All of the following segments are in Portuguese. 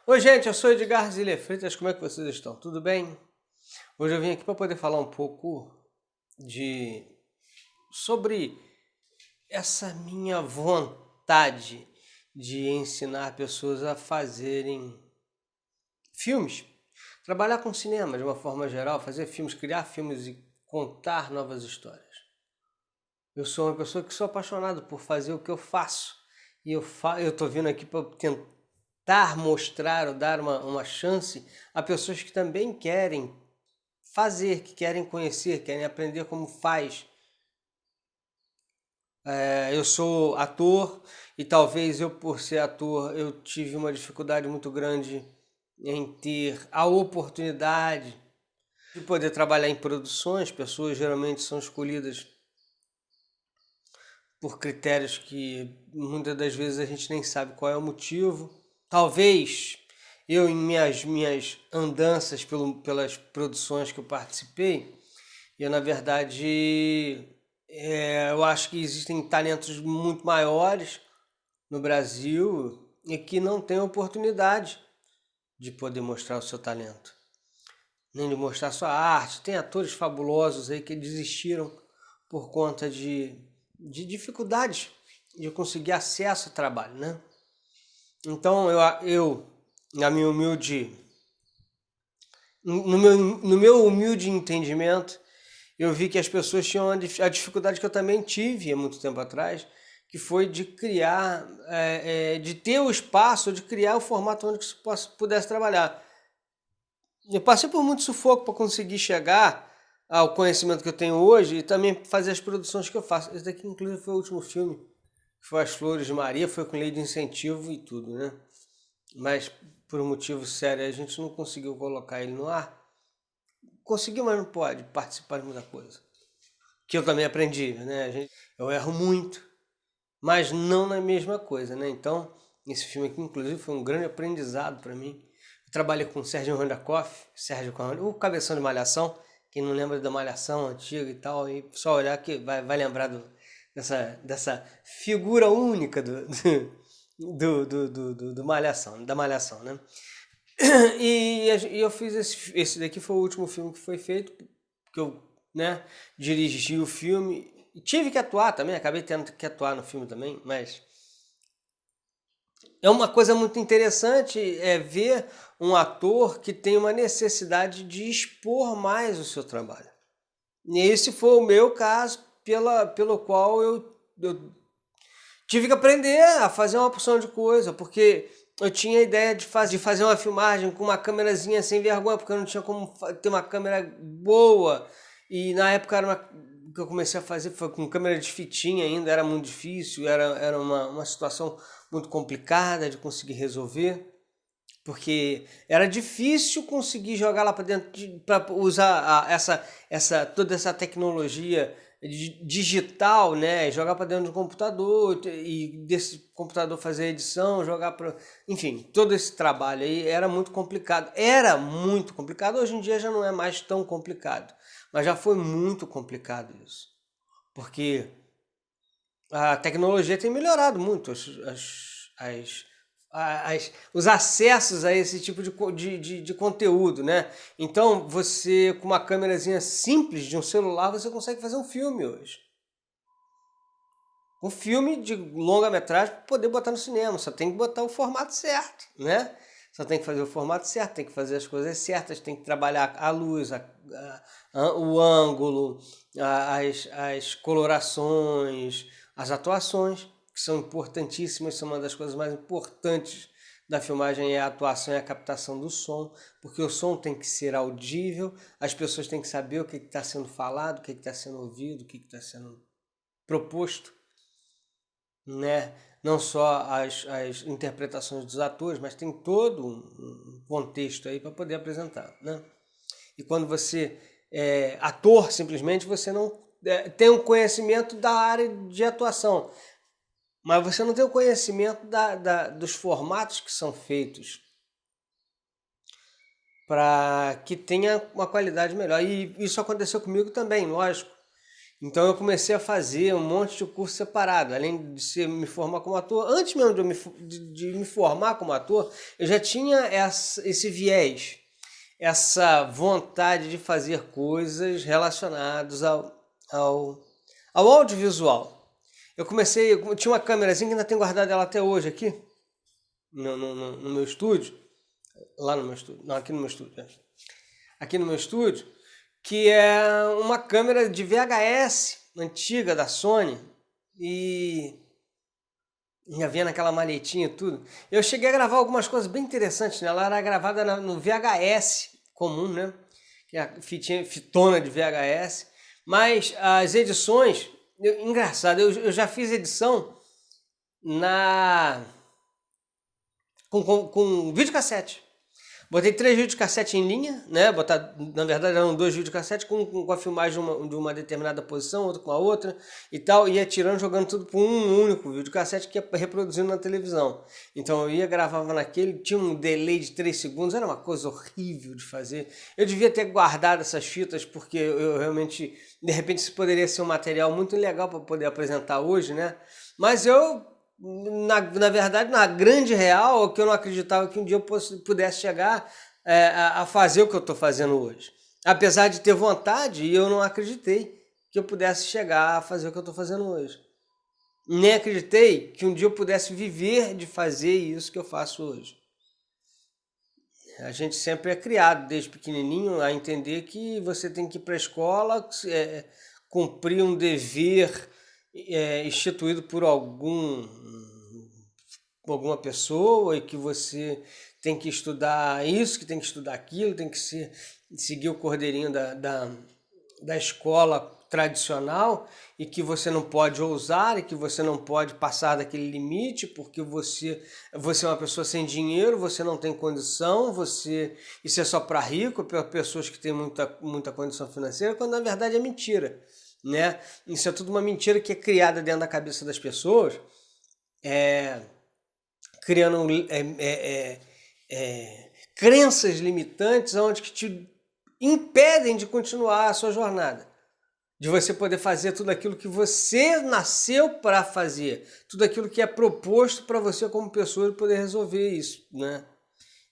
Oi, gente, eu sou Edgar Ziller Freitas, como é que vocês estão? Tudo bem? Hoje eu vim aqui para poder falar um pouco de sobre essa minha vontade de ensinar pessoas a fazerem filmes, trabalhar com cinema de uma forma geral, fazer filmes, criar filmes e contar novas histórias. Eu sou uma pessoa que sou apaixonado por fazer o que eu faço e eu tô vindo aqui para tentar mostrar ou dar uma chance a pessoas que também querem fazer, que querem conhecer, querem aprender como faz. Eu sou ator e talvez eu, por ser ator, eu tive uma dificuldade muito grande em ter a oportunidade de poder trabalhar em produções. Pessoas geralmente são escolhidas por critérios que muitas das vezes a gente nem sabe qual é o motivo. Talvez eu, em minhas andanças pelas produções que eu participei, eu, na verdade, eu acho que existem talentos muito maiores no Brasil e que não têm oportunidade de poder mostrar o seu talento, nem de mostrar sua arte. Tem atores fabulosos aí que desistiram por conta de dificuldades de conseguir acesso ao trabalho, né? Então na minha humilde, no meu humilde entendimento, eu vi que as pessoas tinham a dificuldade que eu também tive há muito tempo atrás, que foi de criar, de ter o espaço, de criar o formato onde se pudesse trabalhar. Eu passei por muito sufoco para conseguir chegar ao conhecimento que eu tenho hoje e também fazer as produções que eu faço. Esse daqui, inclusive, foi o último filme, que foi As Flores de Maria, foi com lei de incentivo e tudo, né? Mas por um motivo sério a gente não conseguiu colocar ele no ar. Conseguiu, mas não pode participar de muita coisa. Que eu também aprendi, né? Eu erro muito, mas não na mesma coisa, né? Então, esse filme aqui, inclusive, foi um grande aprendizado para mim. Eu trabalhei com o Sérgio Hondakoff, o cabeção de Malhação. Quem não lembra da Malhação antiga e tal, e só olhar que vai lembrar dessa figura única do Malhação, da Malhação, né? E eu fiz esse daqui foi o último filme que foi feito, que eu, né, dirigi o filme. Tive que atuar também, acabei tendo que atuar no filme também, mas é uma coisa muito interessante ver um ator que tem uma necessidade de expor mais o seu trabalho. E esse foi o meu caso, pelo qual eu tive que aprender a fazer uma porção de coisa, porque eu tinha a ideia de fazer uma filmagem com uma câmerazinha sem vergonha, porque eu não tinha como ter uma câmera boa. E na época que eu comecei a fazer foi com câmera de fitinha ainda, era muito difícil, era uma situação muito complicada de conseguir resolver, porque era difícil conseguir jogar lá para dentro, para usar toda essa tecnologia digital, né? Jogar para dentro do computador e desse computador fazer edição, jogar para, enfim, todo esse trabalho aí era muito complicado. Era muito complicado. Hoje em dia já não é mais tão complicado, mas já foi muito complicado isso, porque a tecnologia tem melhorado muito os acessos a esse tipo de conteúdo, né? Então, você, com uma câmerazinha simples de um celular, você consegue fazer um filme hoje. Um filme de longa-metragem para poder botar no cinema, só tem que botar o formato certo, né? Só tem que fazer o formato certo, tem que fazer as coisas certas, tem que trabalhar a luz, o ângulo, as colorações, as atuações, que são importantíssimas, são uma das coisas mais importantes da filmagem é a atuação e a captação do som, porque o som tem que ser audível, as pessoas têm que saber o que está sendo falado, o que está sendo ouvido, o que está sendo proposto, né? Não só as interpretações dos atores, mas tem todo um contexto aí para poder apresentar, né? E quando você é ator, simplesmente você não tem um conhecimento da área de atuação, mas você não tem o conhecimento dos formatos que são feitos para que tenha uma qualidade melhor. E isso aconteceu comigo também, lógico. Então eu comecei a fazer um monte de curso separado, além de me formar como ator. Antes mesmo de me formar como ator, eu já tinha esse viés, essa vontade de fazer coisas relacionadas ao audiovisual. Eu tinha uma câmerazinha que ainda tenho guardado ela até hoje aqui, no meu estúdio, lá no meu estúdio, não, aqui no meu estúdio, aqui no meu estúdio, que é uma câmera de VHS antiga da Sony e já vinha naquela malhetinha e tudo. Eu cheguei a gravar algumas coisas bem interessantes, né? Ela era gravada no VHS comum, né? Que é a fitona de VHS, mas as edições, engraçado, eu já fiz edição com videocassete. Botei 3 videocassete em linha, né? Na verdade eram 2 videocassete com a filmagem de uma determinada posição, outro com a outra e tal, ia tirando, jogando tudo por um único videocassete que ia reproduzindo na televisão. Então eu ia, gravava naquele, tinha um delay de 3 segundos, era uma coisa horrível de fazer. Eu devia ter guardado essas fitas porque eu realmente, de repente isso poderia ser um material muito legal para poder apresentar hoje, né? Mas na verdade, na grande real, que eu não acreditava que um dia eu pudesse chegar a fazer o que eu estou fazendo hoje. Apesar de ter vontade, eu não acreditei que eu pudesse chegar a fazer o que eu estou fazendo hoje. Nem acreditei que um dia eu pudesse viver de fazer isso que eu faço hoje. A gente sempre é criado, desde pequenininho, a entender que você tem que ir para a escola, cumprir um dever instituído por alguma pessoa e que você tem que estudar isso, que tem que estudar aquilo, tem que seguir o cordeirinho da escola tradicional e que você não pode ousar e que você não pode passar daquele limite porque você é uma pessoa sem dinheiro, você não tem condição, isso é só para rico, para pessoas que têm muita condição financeira, quando na verdade é mentira. Né? Isso é tudo uma mentira que é criada dentro da cabeça das pessoas, criando crenças limitantes onde que te impedem de continuar a sua jornada, de você poder fazer tudo aquilo que você nasceu para fazer, tudo aquilo que é proposto para você como pessoa de poder resolver isso, né?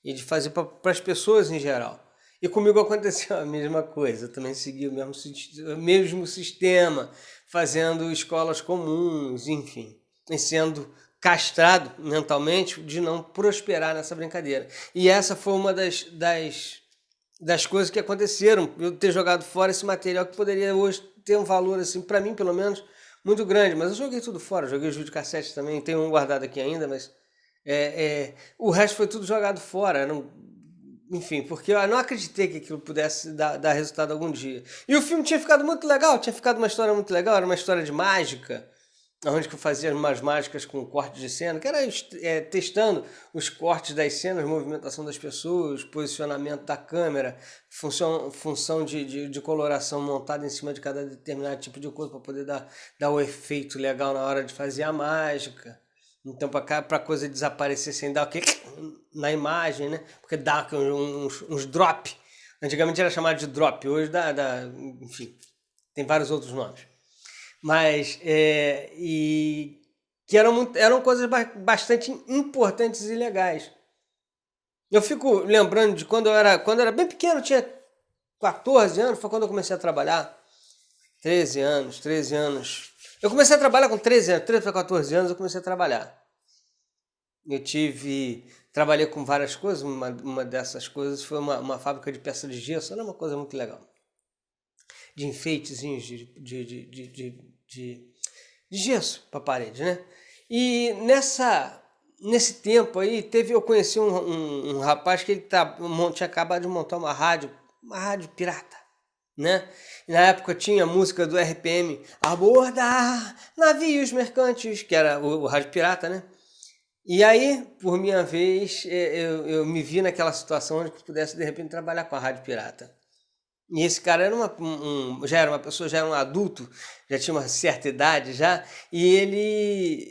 E de fazer para as pessoas em geral. E comigo aconteceu a mesma coisa, eu também segui o mesmo sistema, fazendo escolas comuns, enfim, e sendo castrado mentalmente de não prosperar nessa brincadeira. E essa foi uma das coisas que aconteceram, eu ter jogado fora esse material que poderia hoje ter um valor, assim, para mim pelo menos, muito grande, mas eu joguei tudo fora, joguei os videocassetes também, tenho um guardado aqui ainda, mas o resto foi tudo jogado fora, enfim, porque eu não acreditei que aquilo pudesse dar resultado algum dia. E o filme tinha ficado muito legal, tinha ficado uma história muito legal, era uma história de mágica, onde que eu fazia umas mágicas com cortes de cena, que era testando os cortes das cenas, movimentação das pessoas, posicionamento da câmera, função de coloração montada em cima de cada determinado tipo de coisa para poder dar o efeito legal na hora de fazer a mágica. Então, para a coisa desaparecer sem dar o quê? Na imagem, né? Porque dá uns drop. Antigamente era chamado de drop, hoje enfim, tem vários outros nomes. Mas, que eram coisas bastante importantes e legais. Eu fico lembrando de quando eu era bem pequeno, tinha 14 anos, foi quando eu comecei a trabalhar. 13 anos. Eu comecei a trabalhar com 13 para 14 anos, eu comecei a trabalhar. Trabalhei com várias coisas, uma dessas coisas foi uma fábrica de peças de gesso, era uma coisa muito legal. De enfeitezinhos de gesso para a parede, né? E nesse tempo aí, eu conheci um rapaz que ele tinha acabado de montar uma rádio pirata, né? E na época tinha a música do RPM, abordar navios mercantes, que era o rádio pirata, né? E aí, por minha vez, eu me vi naquela situação onde eu pudesse, de repente, trabalhar com a rádio pirata. E esse cara já era uma pessoa, já era um adulto, já tinha uma certa idade já, e ele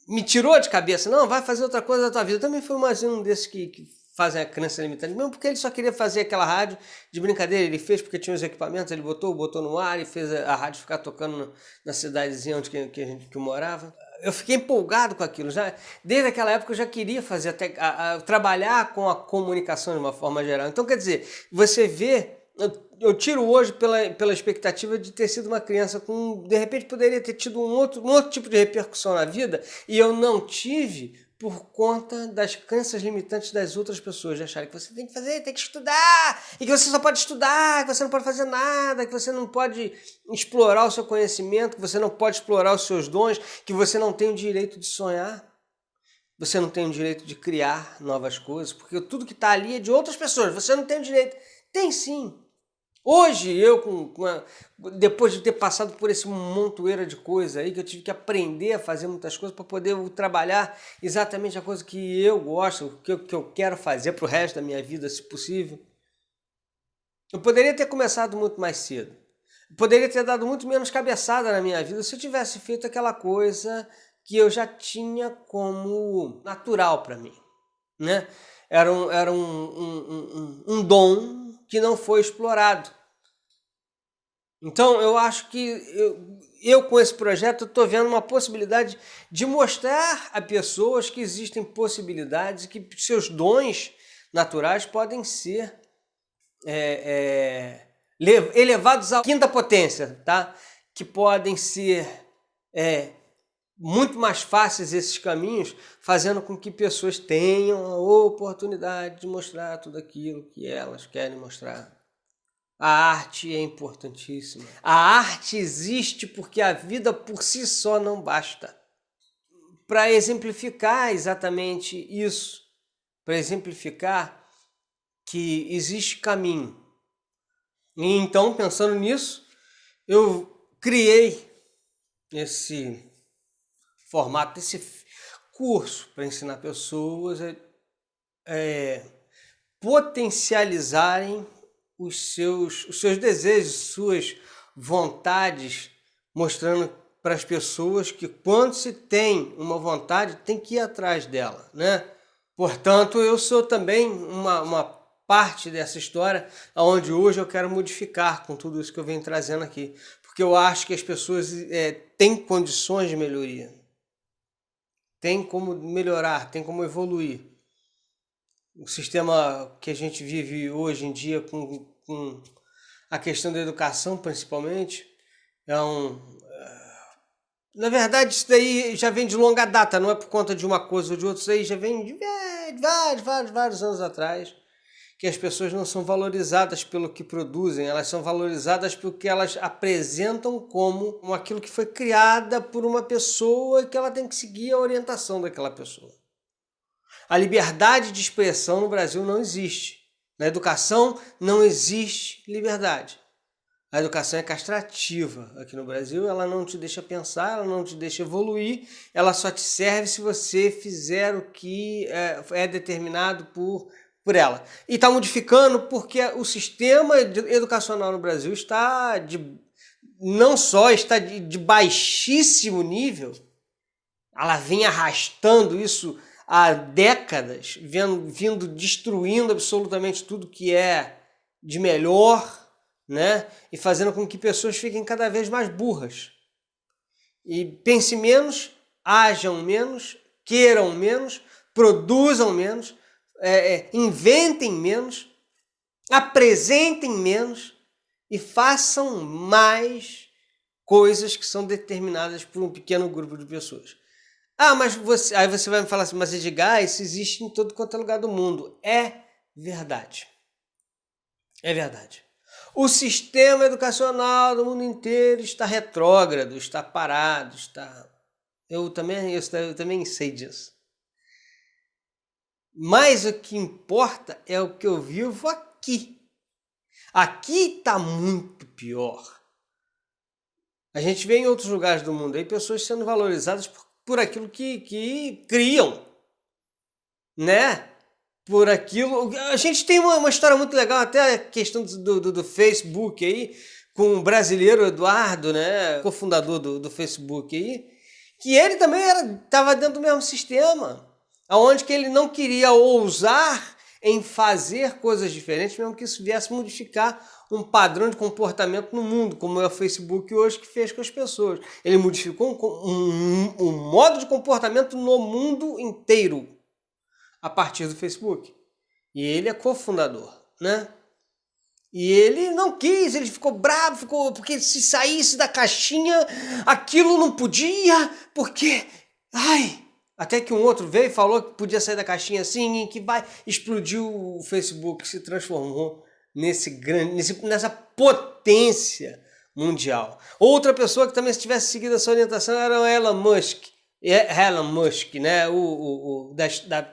me tirou de cabeça, não, vai fazer outra coisa da tua vida. Eu também fui mais um desses que fazem a crença limitante, mesmo porque ele só queria fazer aquela rádio de brincadeira, ele fez porque tinha os equipamentos, ele botou no ar e fez a rádio ficar tocando na cidadezinha onde que eu morava. Eu fiquei empolgado com aquilo, já, desde aquela época eu já queria fazer, trabalhar com a comunicação de uma forma geral. Então, quer dizer, você vê, eu tiro hoje pela expectativa de ter sido uma criança com, de repente poderia ter tido um outro tipo de repercussão na vida, e eu não tive por conta das crenças limitantes das outras pessoas, de acharem que você tem que fazer, tem que estudar, e que você só pode estudar, que você não pode fazer nada, que você não pode explorar o seu conhecimento, que você não pode explorar os seus dons, que você não tem o direito de sonhar, você não tem o direito de criar novas coisas, porque tudo que está ali é de outras pessoas, você não tem o direito. Tem sim. Hoje, depois de ter passado por esse montoeira de coisa aí, que eu tive que aprender a fazer muitas coisas para poder trabalhar exatamente a coisa que eu gosto, que eu quero fazer para o resto da minha vida, se possível. Eu poderia ter começado muito mais cedo. Eu poderia ter dado muito menos cabeçada na minha vida se eu tivesse feito aquela coisa que eu já tinha como natural para mim, né? Era um dom que não foi explorado. Então eu acho que eu com esse projeto estou vendo uma possibilidade de mostrar a pessoas que existem possibilidades e que seus dons naturais podem ser elevados à quinta potência, tá? Que podem ser muito mais fáceis esses caminhos, fazendo com que pessoas tenham a oportunidade de mostrar tudo aquilo que elas querem mostrar. A arte é importantíssima. A arte existe porque a vida por si só não basta. Para exemplificar exatamente isso, para exemplificar que existe caminho. E então, pensando nisso, eu criei esse formato, esse curso para ensinar pessoas a potencializarem os seus desejos, suas vontades, mostrando para as pessoas que quando se tem uma vontade, tem que ir atrás dela, né? Portanto, eu sou também uma parte dessa história, onde hoje eu quero modificar com tudo isso que eu venho trazendo aqui, porque eu acho que as pessoas têm condições de melhoria, tem como melhorar, tem como evoluir. O sistema que a gente vive hoje em dia com a questão da educação, principalmente, na verdade, isso daí já vem de longa data, não é por conta de uma coisa ou de outra, isso aí já vem de vários anos atrás, que as pessoas não são valorizadas pelo que produzem, elas são valorizadas pelo que elas apresentam como aquilo que foi criada por uma pessoa e que ela tem que seguir a orientação daquela pessoa. A liberdade de expressão no Brasil não existe. Na educação não existe liberdade. A educação é castrativa aqui no Brasil, ela não te deixa pensar, ela não te deixa evoluir, ela só te serve se você fizer o que é determinado por ela. E está modificando porque o sistema educacional no Brasil não só está de baixíssimo nível, ela vem arrastando isso há décadas, vindo destruindo absolutamente tudo que é de melhor, né? E fazendo com que pessoas fiquem cada vez mais burras. E pensem menos, ajam menos, queiram menos, produzam menos, inventem menos, apresentem menos e façam mais coisas que são determinadas por um pequeno grupo de pessoas. Mas aí você vai me falar assim, mas Edgar, isso existe em todo quanto é lugar do mundo. É verdade. É verdade. O sistema educacional do mundo inteiro está retrógrado, está parado, eu também sei disso. Mas o que importa é o que eu vivo aqui. Aqui está muito pior. A gente vê em outros lugares do mundo aí pessoas sendo valorizadas por aquilo que criam, né? Por aquilo. A gente tem uma história muito legal, até a questão do Facebook aí, com o brasileiro Eduardo, né? Cofundador do Facebook aí, que ele também estava dentro do mesmo sistema, onde que ele não queria ousar em fazer coisas diferentes, mesmo que isso viesse modificar um padrão de comportamento no mundo, como é o Facebook hoje que fez com as pessoas. Ele modificou um modo de comportamento no mundo inteiro a partir do Facebook. E ele é cofundador, né? E ele não quis, ele ficou bravo, porque se saísse da caixinha, aquilo não podia, porque... Até que um outro veio e falou que podia sair da caixinha assim, e que vai explodir o Facebook, se transformou nessa potência mundial. Outra pessoa que também, se tivesse seguido essa orientação, era o Elon Musk. Elon Musk, né?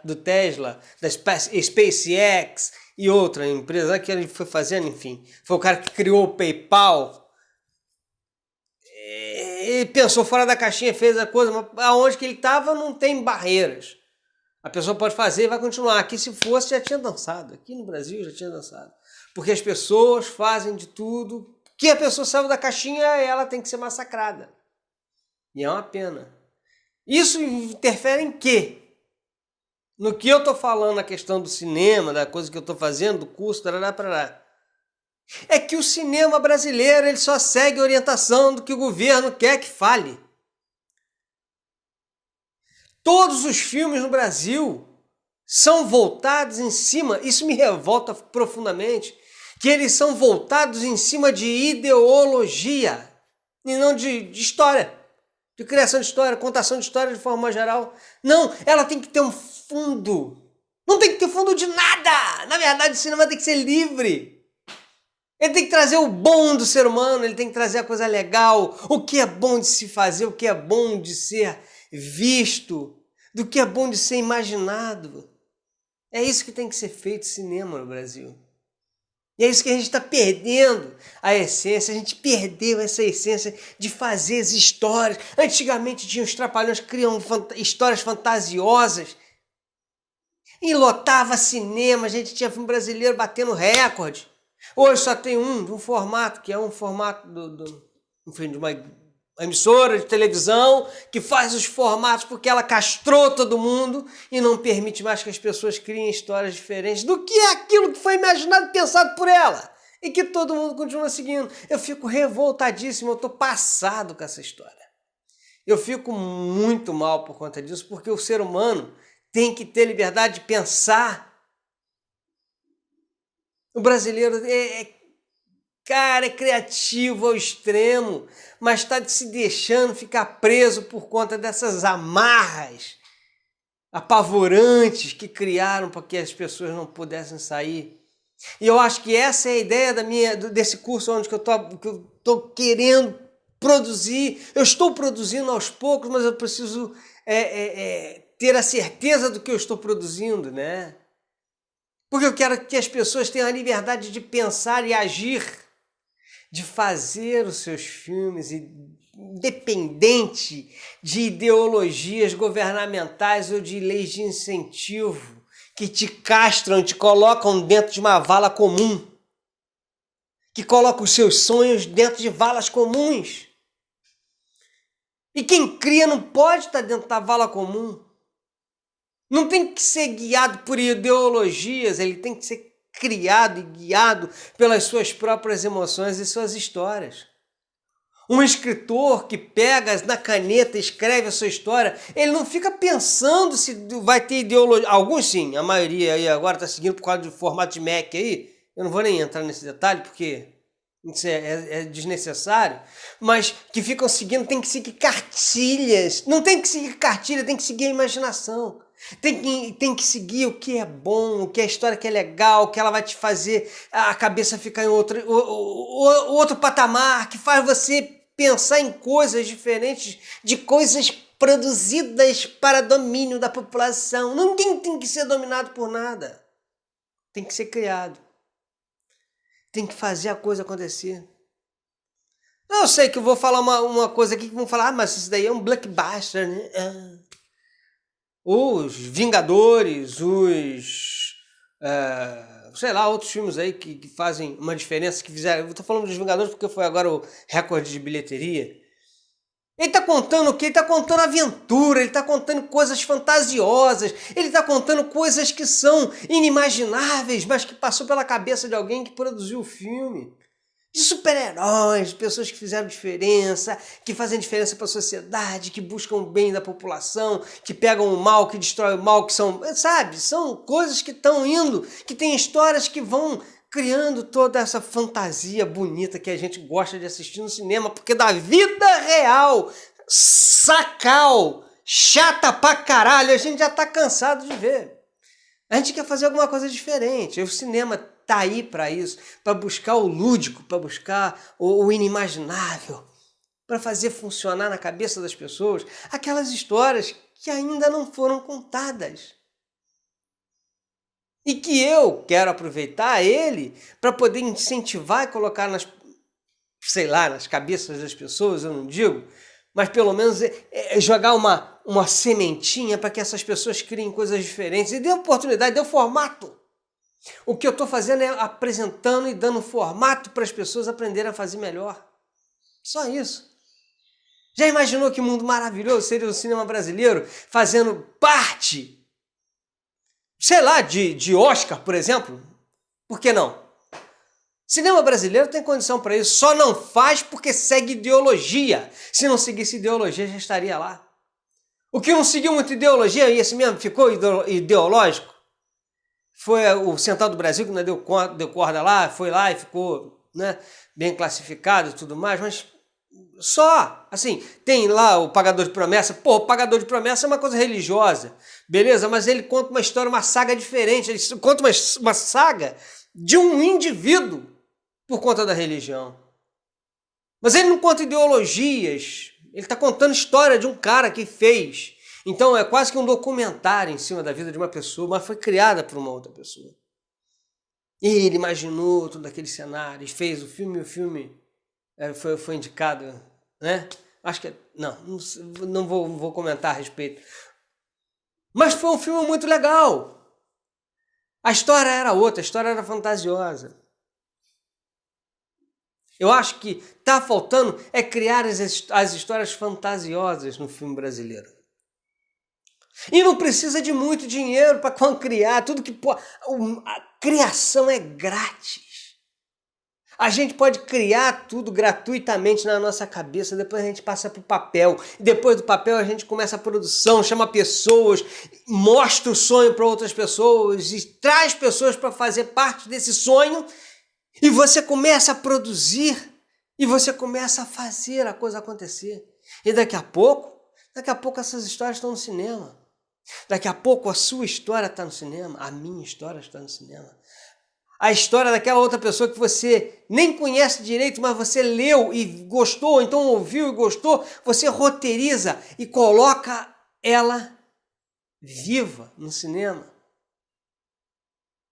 Do Tesla, da SpaceX e outra empresa que ele foi fazendo, enfim. Foi o cara que criou o PayPal. Ele pensou fora da caixinha, fez a coisa, mas aonde que ele estava não tem barreiras. A pessoa pode fazer e vai continuar. Aqui, se fosse, já tinha dançado. Aqui no Brasil já tinha dançado. Porque as pessoas fazem de tudo. Que a pessoa saiu da caixinha, ela tem que ser massacrada. E é uma pena. Isso interfere em quê? No que eu estou falando, a questão do cinema, da coisa que eu estou fazendo, do curso, tarará. É que o cinema brasileiro ele só segue a orientação do que o governo quer que fale. Todos os filmes no Brasil são voltados em cima, isso me revolta profundamente, que eles são voltados em cima de ideologia e não de história. De criação de história, contação de história de forma geral. Não, ela tem que ter um fundo. Não tem que ter fundo de nada. Na verdade, o cinema tem que ser livre. Ele tem que trazer o bom do ser humano, ele tem que trazer a coisa legal, o que é bom de se fazer, o que é bom de ser visto, do que é bom de ser imaginado. É isso que tem que ser feito cinema no Brasil. E é isso que a gente está perdendo a essência, a gente perdeu essa essência de fazer as histórias. Antigamente tinha os trapalhões que criam histórias fantasiosas e lotava cinema, a gente tinha filme brasileiro batendo recorde. Hoje só tem um formato, que é um formato enfim, de uma emissora de televisão que faz os formatos porque ela castrou todo mundo e não permite mais que as pessoas criem histórias diferentes do que aquilo que foi imaginado e pensado por ela e que todo mundo continua seguindo. Eu fico revoltadíssimo, eu estou passado com essa história. Eu fico muito mal por conta disso, porque o ser humano tem que ter liberdade de pensar. O brasileiro é criativo ao extremo, mas está se deixando ficar preso por conta dessas amarras apavorantes que criaram para que as pessoas não pudessem sair. E eu acho que essa é a ideia desse curso onde que eu estou querendo produzir. Eu estou produzindo aos poucos, mas eu preciso ter a certeza do que eu estou produzindo, né? Porque eu quero que as pessoas tenham a liberdade de pensar e agir, de fazer os seus filmes, independente de ideologias governamentais ou de leis de incentivo que te castram, te colocam dentro de uma vala comum, que colocam os seus sonhos dentro de valas comuns. E quem cria não pode estar dentro da vala comum. Não tem que ser guiado por ideologias, ele tem que ser criado e guiado pelas suas próprias emoções e suas histórias. Um escritor que pega na caneta e escreve a sua história, ele não fica pensando se vai ter ideologia. Alguns sim, a maioria aí agora está seguindo por causa do formato de Mac aí. Eu não vou nem entrar nesse detalhe porque isso é desnecessário. Mas que ficam seguindo, tem que seguir cartilhas. Não tem que seguir cartilha, tem que seguir a imaginação. Tem que seguir o que é bom, o que é a história que é legal, que ela vai te fazer a cabeça ficar em outro patamar, que faz você pensar em coisas diferentes, de coisas produzidas para domínio da população. Ninguém tem que ser dominado por nada. Tem que ser criado. Tem que fazer a coisa acontecer. Eu sei que eu vou falar uma coisa aqui que vão falar, mas isso daí é um blockbuster, né? Os Vingadores, sei lá, outros filmes aí que fazem uma diferença, que fizeram... Eu tô falando dos Vingadores porque foi agora o recorde de bilheteria. Ele está contando o quê? Ele está contando aventura, ele está contando coisas fantasiosas, ele está contando coisas que são inimagináveis, mas que passou pela cabeça de alguém que produziu o filme. De super-heróis, de pessoas que fizeram diferença, que fazem diferença para a sociedade, que buscam o bem da população, que pegam o mal, que destroem o mal, que são, sabe, são coisas que estão indo, que tem histórias que vão criando toda essa fantasia bonita que a gente gosta de assistir no cinema, porque da vida real, sacal, chata pra caralho, a gente já tá cansado de ver. A gente quer fazer alguma coisa diferente. O cinema tá aí para isso, para buscar o lúdico, para buscar o inimaginável, para fazer funcionar na cabeça das pessoas aquelas histórias que ainda não foram contadas. E que eu quero aproveitar ele para poder incentivar e colocar nas, sei lá, nas cabeças das pessoas, eu não digo, mas pelo menos jogar uma sementinha para que essas pessoas criem coisas diferentes e dê oportunidade, dê formato. O que eu estou fazendo é apresentando e dando formato para as pessoas aprenderem a fazer melhor. Só isso. Já imaginou que mundo maravilhoso seria o cinema brasileiro fazendo parte, sei lá, de Oscar, por exemplo? Por que não? Cinema brasileiro tem condição para isso, só não faz porque segue ideologia. Se não seguisse ideologia, já estaria lá. O que não seguiu muito ideologia, e esse mesmo ficou ideológico, foi o Central do Brasil, que não deu corda lá, foi lá e ficou, né, bem classificado e tudo mais, mas só, assim, tem lá o Pagador de Promessa. Pô, o Pagador de Promessa é uma coisa religiosa, beleza? Mas ele conta uma história, uma saga diferente, ele conta uma saga de um indivíduo por conta da religião. Mas ele não conta ideologias, ele está contando a história de um cara que fez. Então é quase que um documentário em cima da vida de uma pessoa, mas foi criada por uma outra pessoa. E ele imaginou todo aquele cenário, fez o filme, foi indicado, né? Acho que não vou comentar a respeito. Mas foi um filme muito legal. A história era outra, a história era fantasiosa. Eu acho que tá faltando é criar as histórias fantasiosas no filme brasileiro. E não precisa de muito dinheiro para criar, tudo que pode. A criação é grátis. A gente pode criar tudo gratuitamente na nossa cabeça, depois a gente passa para o papel. Depois do papel a gente começa a produção, chama pessoas, mostra o sonho para outras pessoas e traz pessoas para fazer parte desse sonho. E você começa a produzir e você começa a fazer a coisa acontecer. E daqui a pouco essas histórias estão no cinema. Daqui a pouco a sua história está no cinema, a minha história está no cinema. A história daquela outra pessoa que você nem conhece direito, mas você leu e gostou, então ouviu e gostou, você roteiriza e coloca ela viva no cinema.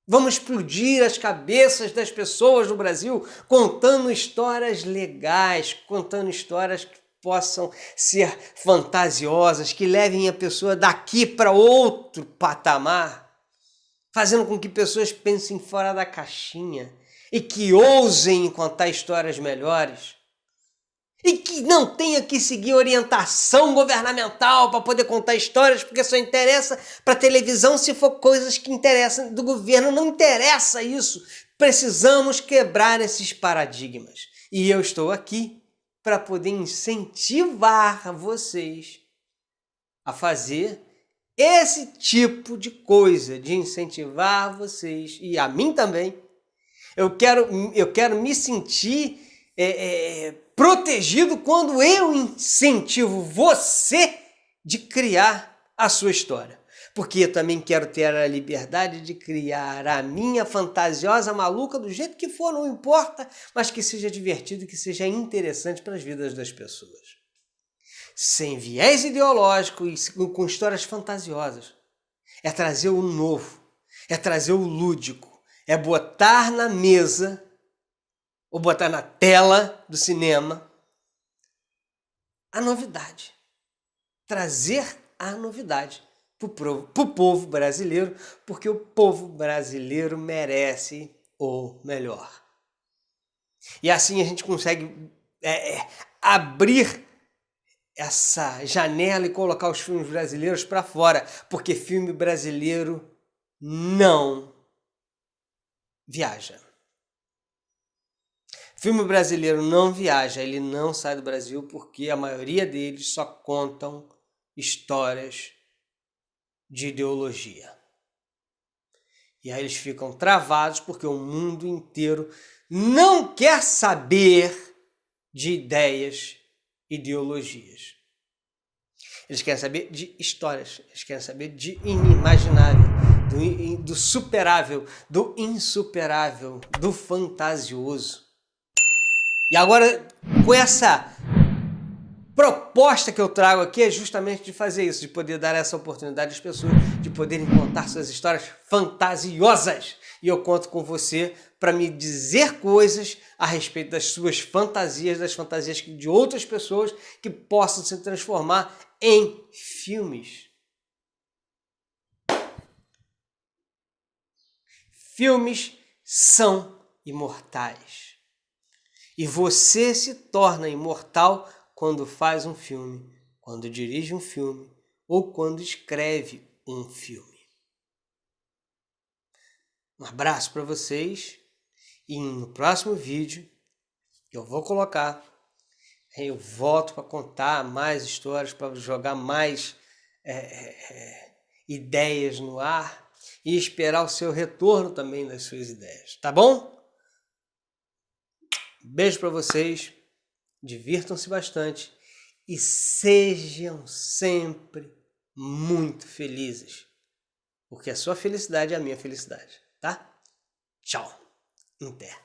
Vamos explodir as cabeças das pessoas no Brasil contando histórias legais, contando histórias que possam ser fantasiosas, que levem a pessoa daqui para outro patamar, fazendo com que pessoas pensem fora da caixinha e que ousem contar histórias melhores. E que não tenha que seguir orientação governamental para poder contar histórias, porque só interessa para televisão se for coisas que interessam do governo. Não interessa isso. Precisamos quebrar esses paradigmas. E eu estou aqui para poder incentivar vocês a fazer esse tipo de coisa, de incentivar vocês, e a mim também. Eu quero me sentir protegido quando eu incentivo você de criar a sua história. Porque eu também quero ter a liberdade de criar a minha fantasiosa maluca do jeito que for, não importa, mas que seja divertido e que seja interessante para as vidas das pessoas. Sem viés ideológico e com histórias fantasiosas. É trazer o novo, é trazer o lúdico, é botar na mesa ou botar na tela do cinema a novidade. Trazer a novidade para o povo brasileiro, porque o povo brasileiro merece o melhor. E assim a gente consegue abrir essa janela e colocar os filmes brasileiros para fora, porque filme brasileiro não viaja. Filme brasileiro não viaja, ele não sai do Brasil porque a maioria deles só contam histórias de ideologia. E aí eles ficam travados porque o mundo inteiro não quer saber de ideias, ideologias. Eles querem saber de histórias, eles querem saber de inimaginável, do superável, do insuperável, do fantasioso. E agora, com essa proposta que eu trago aqui, é justamente de fazer isso, de poder dar essa oportunidade às pessoas de poderem contar suas histórias fantasiosas. E eu conto com você para me dizer coisas a respeito das suas fantasias, das fantasias de outras pessoas que possam se transformar em filmes. Filmes são imortais. E você se torna imortal quando faz um filme, quando dirige um filme ou quando escreve um filme. Um abraço para vocês e no próximo vídeo eu vou colocar, eu volto para contar mais histórias, para jogar mais ideias no ar e esperar o seu retorno também das suas ideias, tá bom? Beijo para vocês, divirtam-se bastante e sejam sempre muito felizes, porque a sua felicidade é a minha felicidade, tá? Tchau, até.